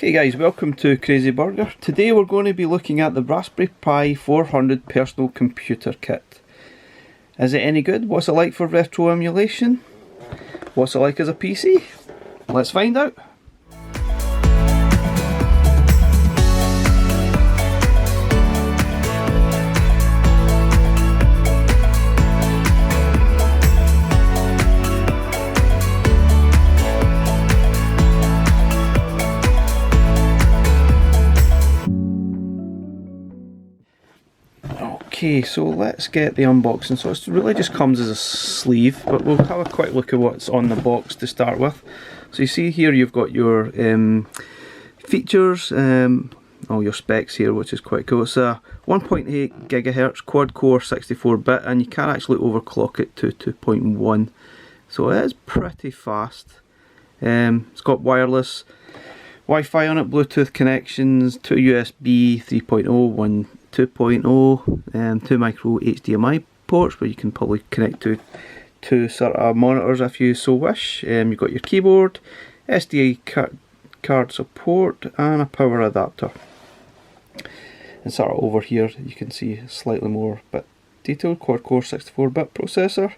Okay guys, welcome to Crazy Burger. Today we're going to be looking at the Raspberry Pi 400 personal computer kit. Is it any good? What's it like for retro emulation? What's it like as a PC? Let's find out. Okay, so let's get the unboxing. So it really just comes as a sleeve, but we'll have a quick look at what's on the box to start with. So you see here you've got your features, all your specs here, which is quite cool. It's a 1.8 gigahertz quad core 64-bit, and you can actually overclock it to 2.1, so it is pretty fast. It's got wireless Wi-Fi on it, Bluetooth connections, 2 USB 3.0, 1 2.0, 2 micro HDMI ports where you can probably connect to two sort of monitors if you so wish. You've got your keyboard, SD card support, and a power adapter. And sort of over here you can see slightly more bit detailed quad core 64-bit processor,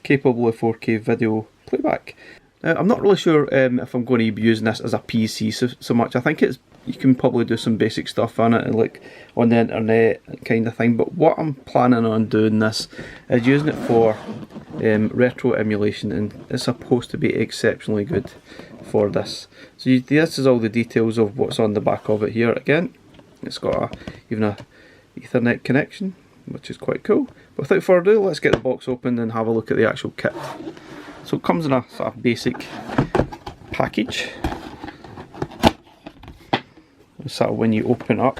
capable of 4K video playback. Now, I'm not really sure if I'm going to be using this as a PC so much. I think you can probably do some basic stuff on it, like on the internet kind of thing, but what I'm planning on doing this is using it for retro emulation, and it's supposed to be exceptionally good for this. So this is all the details of what's on the back of it here. Again, it's got even a Ethernet connection, which is quite cool. But without further ado, let's get the box open and have a look at the actual kit. So it comes in a sort of basic package. So when you open up,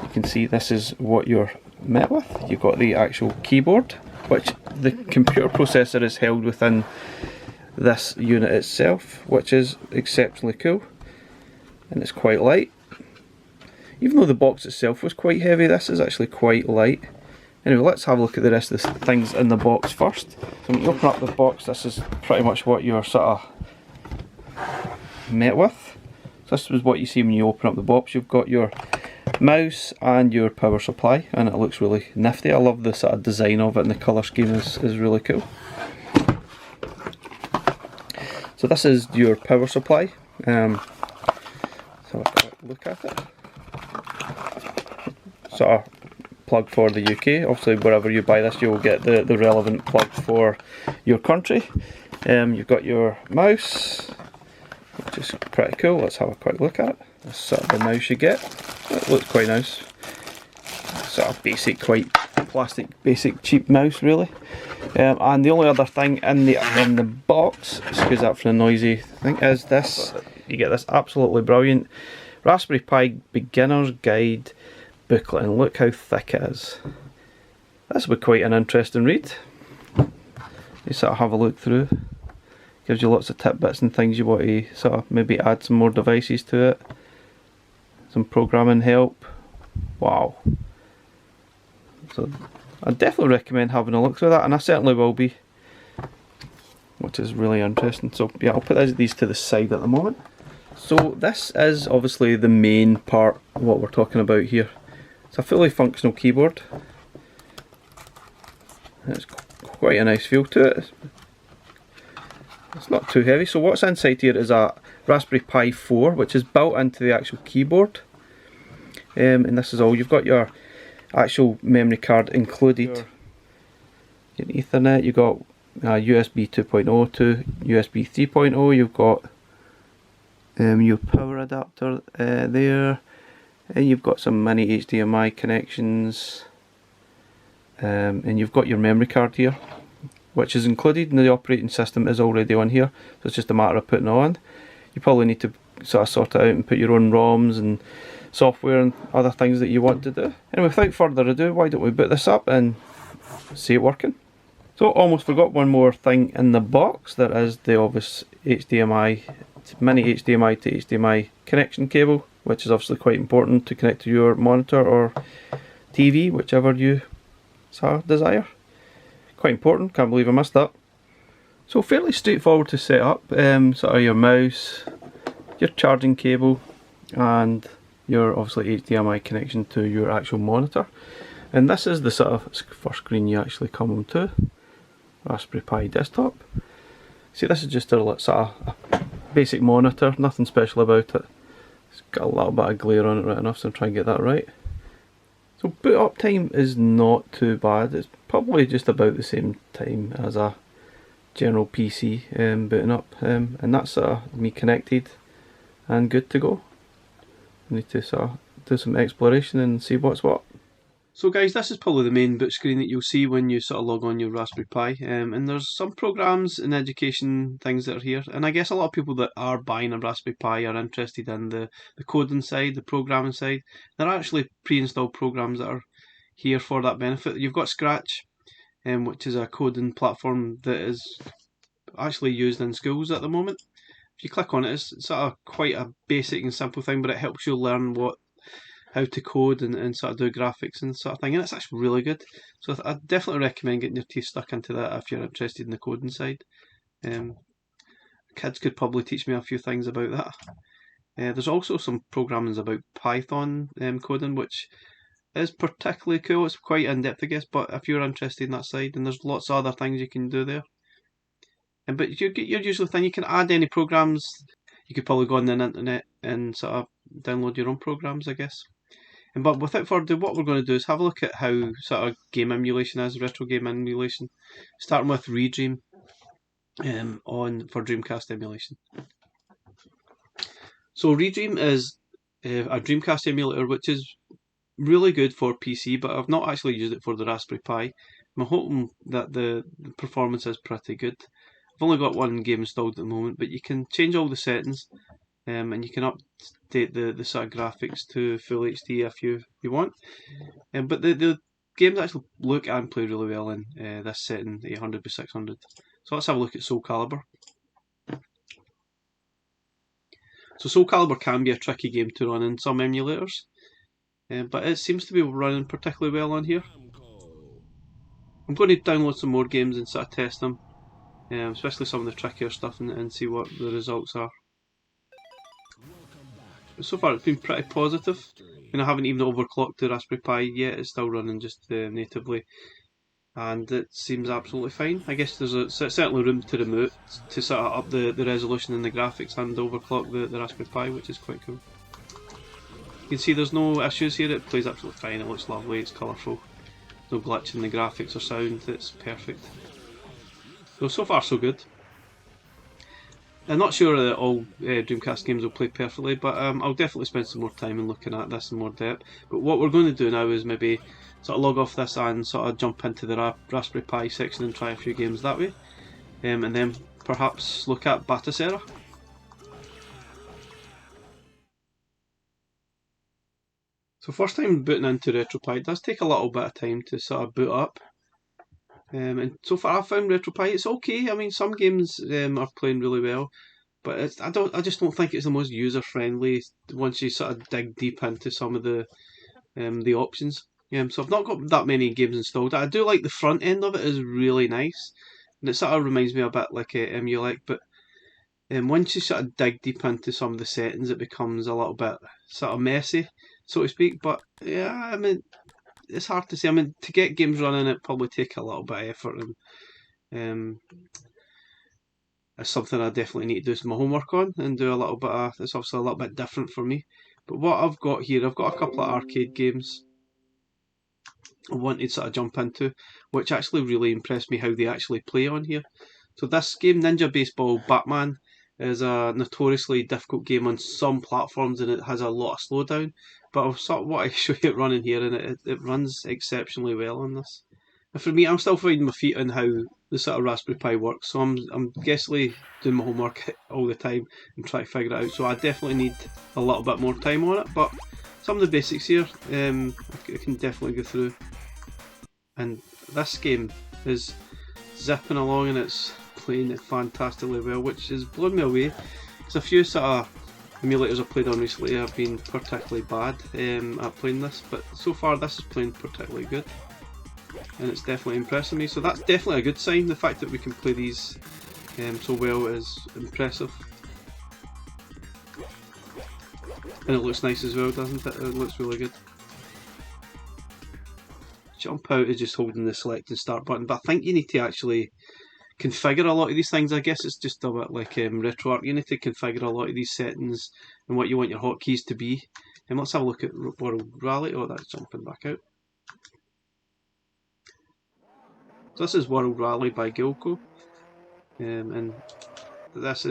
you can see this is what you're met with. You've got the actual keyboard, which the computer processor is held within this unit itself, which is exceptionally cool, and it's quite light. Even though the box itself was quite heavy, this is actually quite light. Anyway, let's have a look at the rest of the things in the box first. So when you open up the box, this is pretty much what you're sort of met with. So this is what you see when you open up the box. You've got your mouse and your power supply, and it looks really nifty. I love the sort of design of it, and the colour scheme is really cool. So this is your power supply. So have a look at it. Sort of plug for the UK. Obviously wherever you buy this you'll get the relevant plug for your country. You've got your mouse, which is pretty cool. Let's have a quick look at it. That's sort of the mouse you get. It looks quite nice. Sort of basic, quite plastic, basic, cheap mouse really. And the only other thing in the box, excuse that for the noisy thing, is this. You get this absolutely brilliant Raspberry Pi Beginner's Guide booklet, and look how thick it is. This will be quite an interesting read. You sort of have a look through. Gives you lots of tidbits and things you want to sort of maybe add some more devices to it. Some programming help. Wow. So I definitely recommend having a look through that, and I certainly will be, which is really interesting. So yeah, I'll put these to the side at the moment. So this is obviously the main part of what we're talking about here. It's a fully functional keyboard. It's quite a nice feel to it. It's not too heavy. So what's inside here is a Raspberry Pi 4, which is built into the actual keyboard. And this is all. You've got your actual memory card included. Your Ethernet, you've got USB 2.0 to USB 3.0. You've got your power adapter there. And you've got some mini HDMI connections, and you've got your memory card here, which is included, and the operating system is already on here, so it's just a matter of putting it on. You probably need to sort it out and put your own ROMs and software and other things that you want to do. Anyway, without further ado, why don't we boot this up and see it working. So almost forgot one more thing in the box. There is the obvious HDMI, mini HDMI to HDMI connection cable, which is obviously quite important to connect to your monitor or TV, whichever you desire. Quite important, can't believe I missed that. So fairly straightforward to set up. Sort of your mouse, your charging cable, and your obviously HDMI connection to your actual monitor. And this is the sort of first screen you actually come onto. Raspberry Pi desktop. See, this is just a sort of a basic monitor, nothing special about it. It's got a little bit of glare on it right enough, so I'm trying to get that right. So boot up time is not too bad. It's probably just about the same time as a general PC booting up, and that's me connected and good to go. I need to sort of do some exploration and see what's what. So guys, this is probably the main boot screen that you'll see when you sort of log on your Raspberry Pi, and there's some programs and education things that are here, and I guess a lot of people that are buying a Raspberry Pi are interested in the coding side, the programming side. There are actually pre-installed programs that are here for that benefit. You've got Scratch, which is a coding platform that is actually used in schools at the moment. If you click on it, it's sort of quite a basic and simple thing, but it helps you learn how to code and sort of do graphics and sort of thing, and it's actually really good. So I definitely recommend getting your teeth stuck into that if you're interested in the coding side. Kids could probably teach me a few things about that. There's also some programming about Python coding, which is particularly cool. It's quite in-depth, I guess, but if you're interested in that side, and there's lots of other things you can do there. But your usual thing, you can add any programs. You could probably go on the internet and sort of download your own programs, I guess. But without further ado, what we're going to do is have a look at how sort of game emulation is, retro game emulation, starting with Redream for Dreamcast emulation. So Redream is a Dreamcast emulator which is really good for PC, but I've not actually used it for the Raspberry Pi. I'm hoping that the performance is pretty good. I've only got one game installed at the moment, but you can change all the settings. And you can update the sort of graphics to full HD if you want. But the games actually look and play really well in this setting, 800x600. So let's have a look at Soul Calibur. So Soul Calibur can be a tricky game to run in some emulators, but it seems to be running particularly well on here. I'm going to download some more games and sort of test them, especially some of the trickier stuff, and see what the results are. So far it's been pretty positive, and I haven't even overclocked the Raspberry Pi yet. It's still running just natively, and it seems absolutely fine. I guess there's certainly room to remote to sort of up the resolution and the graphics and overclock the Raspberry Pi, which is quite cool. You can see there's no issues here, it plays absolutely fine, it looks lovely, it's colourful, no glitch in the graphics or sound, it's perfect. So far so good. I'm not sure that all Dreamcast games will play perfectly, but I'll definitely spend some more time in looking at this in more depth. But what we're going to do now is maybe sort of log off this and sort of jump into the Raspberry Pi section and try a few games that way. And then perhaps look at Batocera. So first time booting into Retropie, it does take a little bit of time to sort of boot up. And so far I've found Retropie, it's okay. I mean, some games are playing really well, but I just don't think it's the most user friendly once you sort of dig deep into some of the options. So I've not got that many games installed. I do like the front end of it is really nice, and it sort of reminds me a bit like Emulate, but once you sort of dig deep into some of the settings, it becomes a little bit sort of messy, so to speak. But yeah, I mean, it's hard to say. I mean, to get games running, it probably take a little bit of effort, and it's something I definitely need to do some homework on and do a little bit of. It's obviously a little bit different for me. But what I've got here, I've got a couple of arcade games I wanted to sort of jump into, which actually really impressed me how they actually play on here. So this game, Ninja Baseball Batman, is a notoriously difficult game on some platforms, and it has a lot of slowdown. But I'll sort of want to show you it running here, and it runs exceptionally well on this. And for me, I'm still finding my feet on how the sort of Raspberry Pi works, so I'm guessing doing my homework all the time and try to figure it out. So I definitely need a little bit more time on it, but some of the basics here I can definitely go through. And this game is zipping along and it's playing it fantastically well, which has blown me away. Because a few sort of emulators I've played on recently have been particularly bad at playing this, but so far this is playing particularly good, and it's definitely impressing me. So that's definitely a good sign. The fact that we can play these so well is impressive. And it looks nice as well, doesn't it? It looks really good. Jump out is just holding the select and start button, but I think you need to actually configure a lot of these things. I guess it's just a bit like RetroArch. You need to configure a lot of these settings and what you want your hotkeys to be. And let's have a look at World Rally. Oh, that's jumping back out. So this is World Rally by Gilco, and that's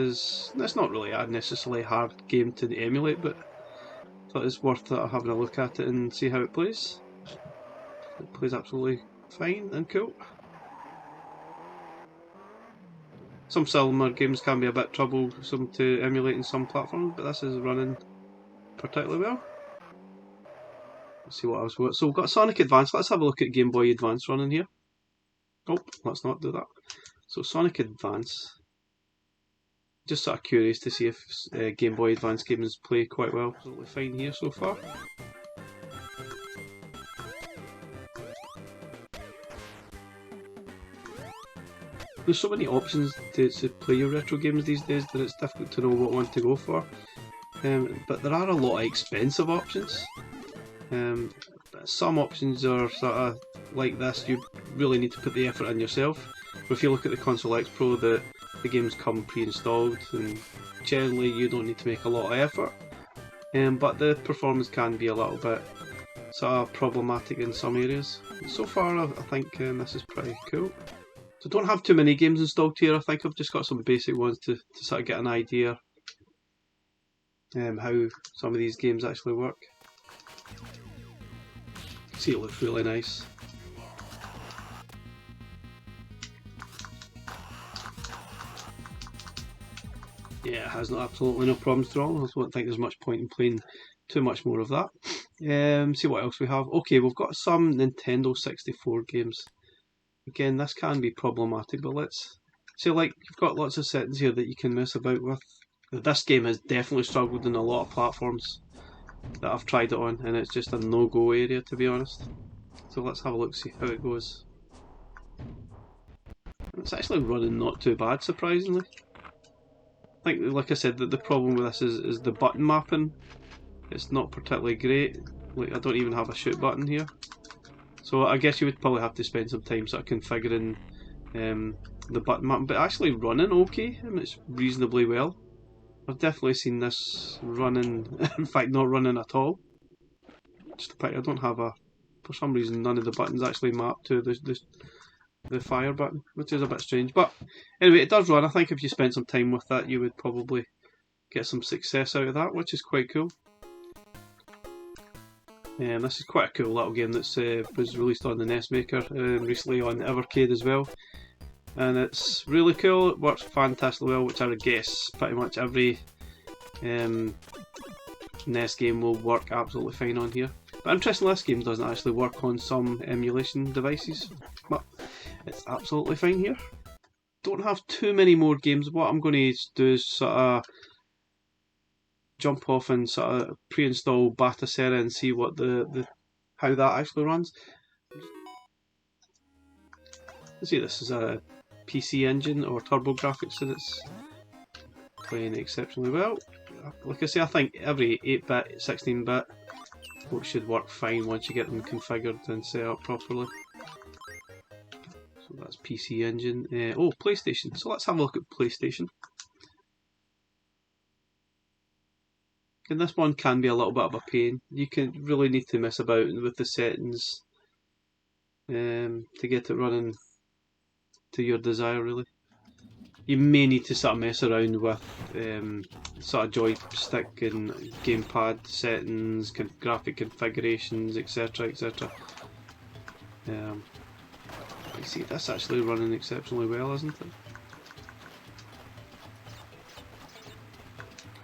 not really a necessarily hard game to emulate, but I thought it's worth having a look at it and see how it plays. It plays absolutely fine and cool. Some similar games can be a bit troublesome to emulate in some platforms, but this is running particularly well. Let's see what else. So we've got Sonic Advance. Let's have a look at Game Boy Advance running here. Oh, let's not do that. So Sonic Advance. Just sort of curious to see if Game Boy Advance games play quite well. Absolutely fine here so far. There's so many options to play your retro games these days that it's difficult to know what one to go for. But there are a lot of expensive options. Some options are sort of like this, you really need to put the effort in yourself. But if you look at the Console X Pro, the games come pre-installed and generally you don't need to make a lot of effort. But the performance can be a little bit sort of problematic in some areas. So far I think this is pretty cool. So don't have too many games installed here. I think I've just got some basic ones to sort of get an idea how some of these games actually work. See, it looks really nice. Yeah, it has absolutely no problems at all. I don't think there's much point in playing too much more of that. See what else we have. Okay, we've got some Nintendo 64 games. Again, this can be problematic, but let's see, like, you've got lots of settings here that you can mess about with. This game has definitely struggled in a lot of platforms that I've tried it on, and it's just a no-go area, to be honest. So let's have a look, see how it goes. It's actually running not too bad, surprisingly. I think, like I said, that the problem with this is the button mapping. It's not particularly great. Like, I don't even have a shoot button here. So I guess you would probably have to spend some time sort of configuring the button mapping, but actually running okay. I mean, it's reasonably well. I've definitely seen this running, in fact not running at all. Just a pity I don't have for some reason none of the buttons actually map to the fire button, which is a bit strange. But anyway, it does run. I think if you spent some time with that you would probably get some success out of that, which is quite cool. This is quite a cool little game that was released on the NES Maker recently on Evercade as well. And it's really cool, it works fantastically well, which I would guess pretty much every NES game will work absolutely fine on here. But interestingly, this game doesn't actually work on some emulation devices, but it's absolutely fine here. Don't have too many more games. What I'm going to do is sort of jump off and sort of pre-install Batocera and see what how that actually runs. Let's see, this is a PC engine or TurboGrafx, and it's playing exceptionally well. Like I say, I think every 8-bit, 16-bit should work fine once you get them configured and set up properly. So that's PC engine. Oh, PlayStation. So let's have a look at PlayStation. And this one can be a little bit of a pain. You can really need to mess about with the settings to get it running to your desire, really. You may need to sort of mess around with sort of joystick and gamepad settings, graphic configurations, etc, etc. You see, that's actually running exceptionally well, isn't it?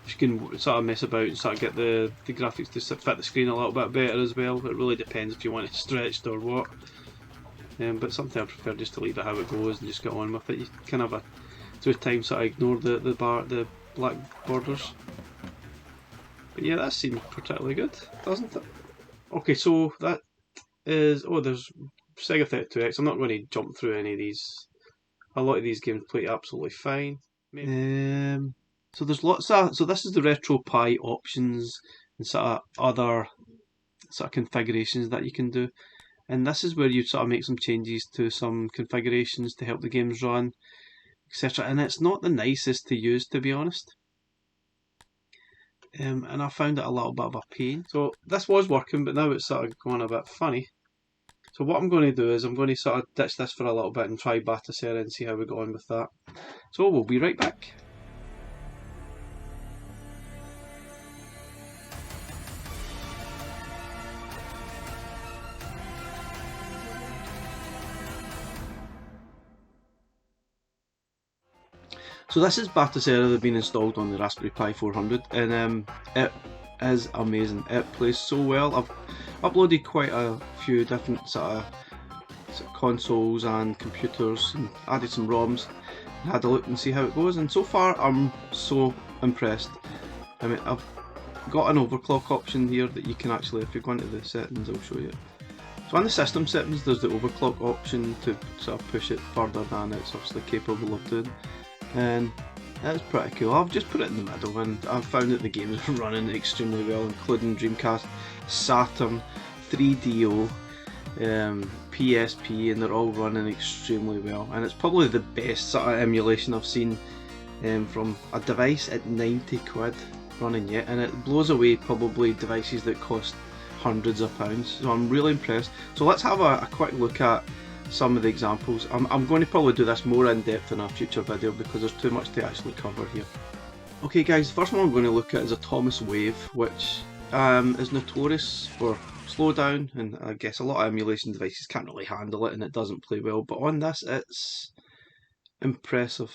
You can sort of mess about and sort of get the graphics to fit the screen a little bit better as well. It really depends if you want it stretched or what. But sometimes I prefer just to leave it how it goes and just get on with it. You can have through time sort of ignore the black borders. But yeah, that seems particularly good, doesn't it? Okay, so that is, there's Sega 32X. I'm not going to jump through any of these. A lot of these games play absolutely fine. So there's lots of, so this is the Retropie options and sort of other sort of configurations that you can do. And this is where you sort of make some changes to some configurations to help the games run, etc. And it's not the nicest to use, to be honest. And I found it a little bit of a pain. So this was working, but now it's sort of going a bit funny. So what I'm going to do is I'm going to sort of ditch this for a little bit and try Batocera and see how we go on with that. So we'll be right back. So this is Batocera that's been installed on the Raspberry Pi 400, and it is amazing. It plays so well. I've uploaded quite a few different sort of consoles and computers and added some ROMs and had a look and see how it goes, and so far I'm so impressed. I mean, I've got an overclock option here that you can actually, if you go into the settings, I'll show you. So in the system settings there's the overclock option to sort of push it further than it's obviously capable of doing, and that's pretty cool. I've just put it in the middle and I've found that the game is running extremely well, including Dreamcast, Saturn, 3DO, PSP, and they're all running extremely well, and it's probably the best sort of emulation I've seen from a device at 90 quid running yet, and it blows away probably devices that cost hundreds of pounds, so I'm really impressed. So let's have a quick look at some of the examples. I'm going to probably do this more in depth in a future video because there's too much to actually cover here. Okay guys, the first one I'm going to look at is Atomic Wave, which is notorious for slowdown, and I guess a lot of emulation devices can't really handle it and it doesn't play well, but on this it's impressive.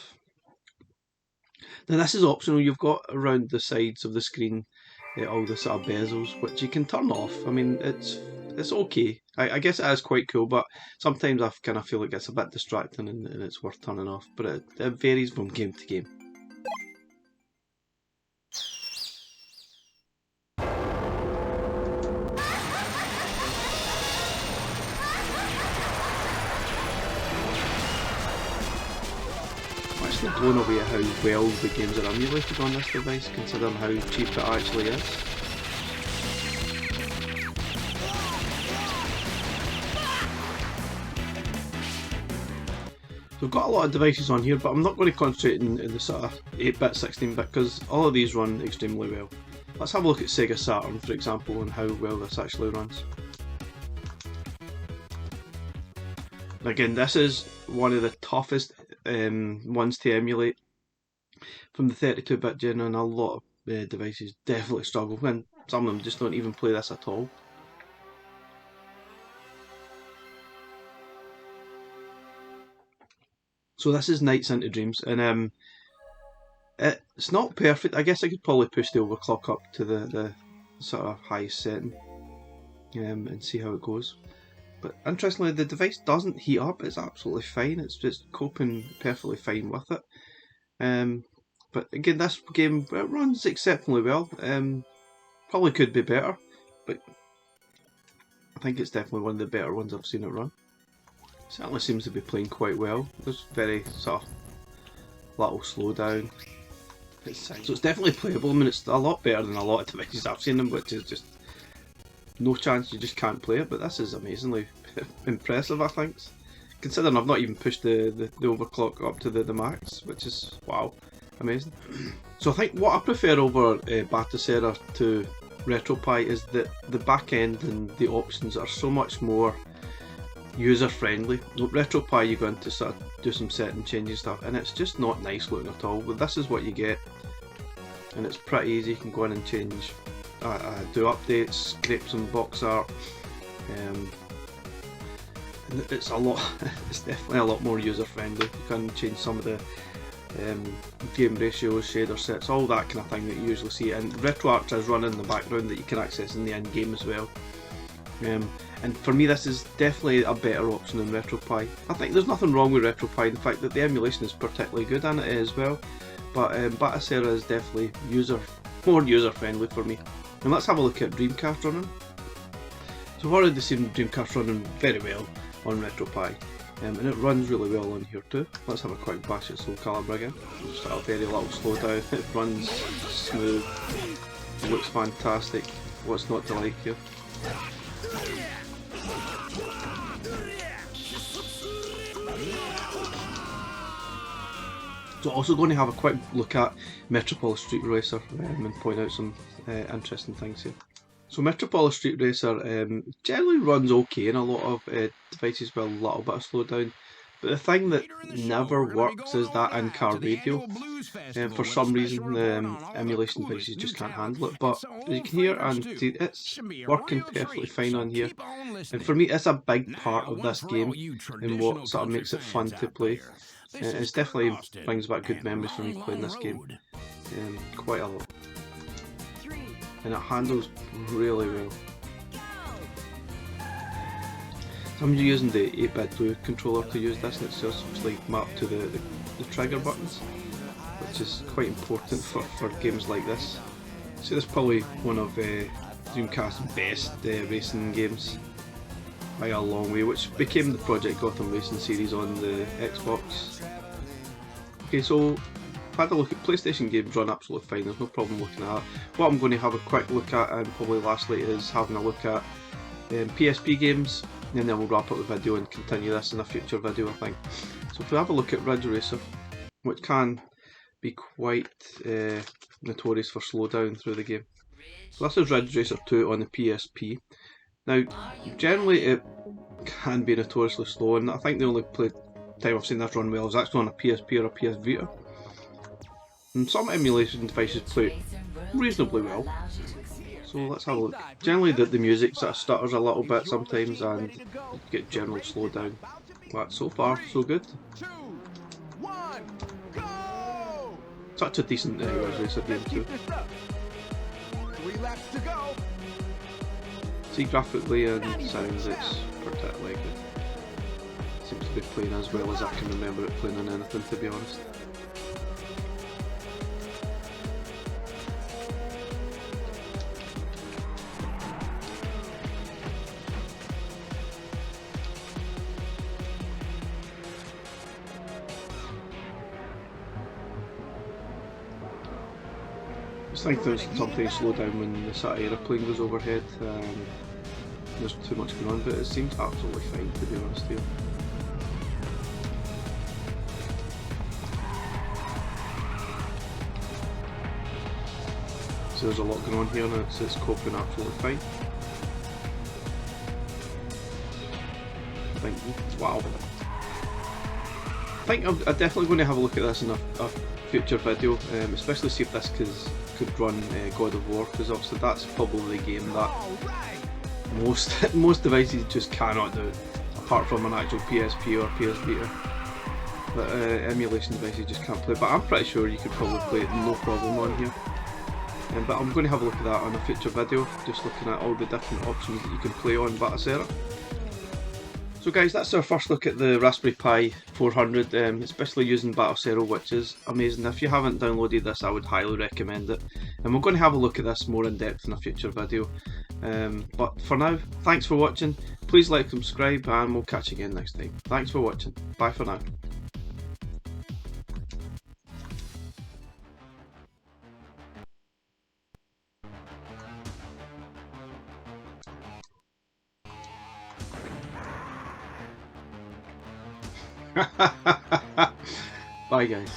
Now this is optional. You've got around the sides of the screen all the sort of bezels which you can turn off. I mean, it's okay. I guess it is quite cool, but sometimes I kind of feel like it's a bit distracting and it's worth turning off, but it varies from game to game. I'm actually blown away at how well the games are emulated on this device, considering how cheap it actually is. So I've got a lot of devices on here, but I'm not going to concentrate in the sort of 8-bit, 16-bit, because all of these run extremely well. Let's have a look at Sega Saturn, for example, and how well this actually runs. Again, this is one of the toughest ones to emulate from the 32-bit gen, and a lot of devices definitely struggle, and some of them just don't even play this at all. So this is Nights into Dreams, and it's not perfect. I guess I could probably push the overclock up to the sort of highest setting and see how it goes. But interestingly, the device doesn't heat up. It's absolutely fine. It's just coping perfectly fine with it. But again, this game, it runs exceptionally well. Probably could be better, but I think it's definitely one of the better ones I've seen it run. Certainly seems to be playing quite well. There's very sort of little slowdown. So it's definitely playable. I mean, it's a lot better than a lot of devices I've seen them, which is just no chance, you just can't play it. But this is amazingly impressive, I think. Considering I've not even pushed the overclock up to the max, which is, wow, amazing. So I think what I prefer over Batocera to Retropie is that the back end and the options are so much more user friendly. Retropie, you go into sort of do some setting changes stuff, and it's just not nice looking at all. But this is what you get, and it's pretty easy. You can go in and change, do updates, scrape some box art, and it's a lot. It's definitely a lot more user friendly. You can change some of the game ratios, shader sets, all that kind of thing that you usually see, and RetroArch is running in the background that you can access in the end game as well. And for me, this is definitely a better option than Retropie. I think there's nothing wrong with Retropie, the fact that the emulation is particularly good in it as well, but Batocera is definitely more user friendly for me. And let's have a look at Dreamcast running. So I've already seen Dreamcast running very well on Retropie, and it runs really well on here too. Let's have a quick bash at SoulCalibur again. Just a very little slowdown. It runs smooth. It looks fantastic. What's not to like here? So also going to have a quick look at Metropole Street Racer and point out some interesting things here. So Metropole Street Racer generally runs okay in a lot of devices with a little bit of slowdown, but the thing that never works is that in-car radio. For some reason the emulation devices just can't handle it, but as you can hear and see, it's working perfectly fine on here. And for me, it's a big part of this game and what sort of makes it fun to play. It definitely brings back good memories for me playing this game, quite a lot. And it handles really well. So I'm using the 8-bit Blue controller to use this, and it's just like mapped to the trigger buttons, which is quite important for games like this. So this is probably one of Dreamcast's best racing games by a long way, which became the Project Gotham Racing series on the Xbox. Okay, so I've had a look at PlayStation games, run absolutely fine, there's no problem looking at that. What I'm going to have a quick look at, and probably lastly, is having a look at PSP games, and then we'll wrap up the video and continue this in a future video, I think. So if we have a look at Ridge Racer, which can be quite notorious for slowdown through the game. So this is Ridge Racer 2 on the PSP. Now, generally it can be notoriously slow, and I think the only time I've seen this run well is actually on a PSP or a PS Vita. And some emulation devices play reasonably well. So let's have a look. Generally the music sort of stutters a little bit sometimes and you get general slowdown. But so far so good. Such a decent Ridge Racer game too. See, graphically and sounds, it's particularly good. Seems to be playing as well as I can remember it playing on anything, to be honest. I think there's sometimes slow down when the sort of aeroplane goes overhead. There's too much going on, but it seems absolutely fine, to be honest here. So there's a lot going on here, and it's coping absolutely fine. I think, wow. I think I'm definitely going to have a look at this in a future video, especially see if this could run God of War, because obviously that's probably the game that most devices just cannot do, apart from an actual PSP or PS Vita. But emulation devices just can't play. But I'm pretty sure you could probably play it no problem on here. But I'm going to have a look at that on a future video, just looking at all the different options that you can play on Batocera. So guys, that's our first look at the Raspberry Pi 400, especially using Batocera, which is amazing. If you haven't downloaded this, I would highly recommend it. And we're going to have a look at this more in depth in a future video. But for now, thanks for watching. Please like, subscribe, and we'll catch you again next time. Thanks for watching. Bye for now. Bye guys.